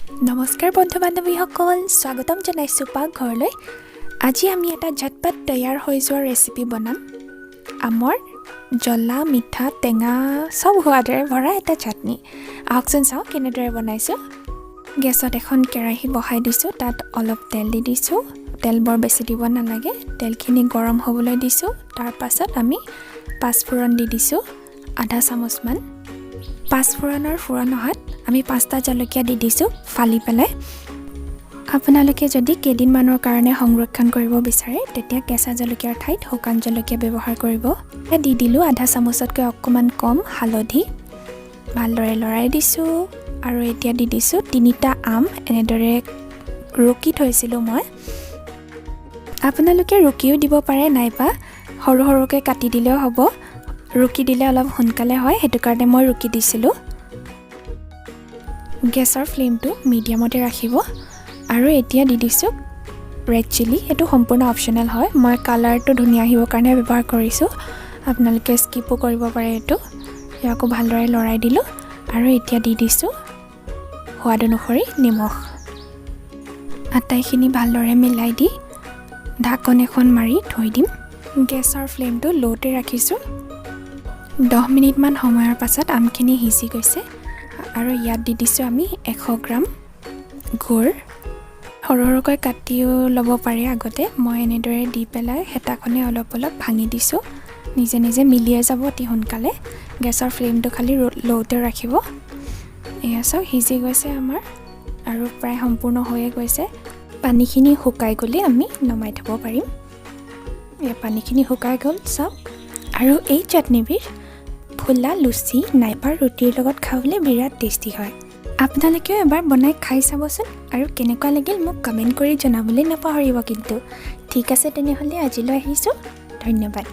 নমস্কাৰ বন্ধু বান্ধৱীসকল, স্বাগতম জনাইছোঁ পাকঘৰলৈ। আজি আমি এটা ঝটপট তৈয়াৰ হৈ যোৱা ৰেচিপি বনাম। আমৰ জ্বলা, মিঠা, টেঙা সব সোৱাদেৰে ভৰা এটা চাটনি। আহকচোন চাওঁ কেনেদৰে বনাইছোঁ। গেছত এখন কেৰাহী বহাই দিছোঁ, তাত অলপ তেল দি দিছোঁ। তেল বৰ বেছি দিব নালাগে। তেলখিনি গৰম হ'বলৈ দিছোঁ। তাৰ পাছত আমি পাঁচফোৰণ দি দিছোঁ আধা চামুচমান। পাঁচফোৰণৰ ফোৰণ অহাত আমি 5টা জলকীয়া দি দিছোঁ ফালি পেলাই। আপোনালোকে যদি কেইদিনমানৰ কাৰণে সংৰক্ষণ কৰিব বিচাৰে তেতিয়া কেঁচা জলকীয়াৰ ঠাইত শুকান জলকীয়া ব্যৱহাৰ কৰিব। দি দিলোঁ আধা চামুচতকৈ অকণমান কম হালধি। ভালদৰে লৰাই দিছোঁ আৰু এতিয়া দি দিছোঁ 3টা আম এনেদৰে ৰুকি থৈছিলোঁ মই। আপোনালোকে ৰুকিও দিব পাৰে, নাইবা সৰু সৰুকৈ কাটি দিলেও হ'ব। ৰুকি দিলে অলপ সোনকালে হয়, সেইটো কাৰণে মই ৰুকি দিছিলোঁ। গেছৰ ফ্লেমটো মিডিয়ামতে ৰাখিব। আৰু এতিয়া দি দিছোঁ ৰেড চিলি। এইটো সম্পূৰ্ণ অপশ্যনেল হয়, মই কালাৰটো ধুনীয়া আহিবৰ কাৰণে ব্যৱহাৰ কৰিছোঁ। আপোনালোকে স্কিপো কৰিব পাৰে এইটো। ইয়াকো ভালদৰে লৰাই দিলোঁ আৰু এতিয়া দি দিছোঁ সোৱাদ অনুসৰি নিমখ। আটাইখিনি ভালদৰে মিলাই দি ঢাকন এখন মাৰি থৈ দিম। গেছৰ ফ্লেমটো ল'তে ৰাখিছোঁ। 10 মিনিটমান সময়ৰ পাছত আমখিনি সিজি গৈছে আৰু ইয়াত দি দিছোঁ আমি 100 গ্ৰাম গুড়। সৰু সৰুকৈ কাটিও ল'ব পাৰে আগতে। মই এনেদৰে দি পেলাই হেতাখনে অলপ অলপ ভাঙি দিছোঁ। নিজে নিজে মিলিয়ে যাব অতি সোনকালে। গেছৰ ফ্লেমটো খালি ল'তে ৰাখিব। এয়া চাওক সিজি গৈছে আমাৰ আৰু প্ৰায় সম্পূৰ্ণ হৈয়ে গৈছে। পানীখিনি শুকাই গ'লে আমি নমাই থ'ব পাৰিম। এই পানীখিনি শুকাই গ'ল চাওক। আৰু এই চাটনিবিধ ফুলা লুচি নাইবা ৰুটিৰ লগত খাবলৈ বিৰাট টেষ্টি হয়। আপোনালোকেও এবাৰ বনাই খাই চাবচোন আৰু কেনেকুৱা লাগিল মোক কমেণ্ট কৰি জনাবলৈ নাপাহৰিব কিন্তু। ঠিক আছে তেনেহ'লে আজিলৈ আহিছোঁ। ধন্যবাদ।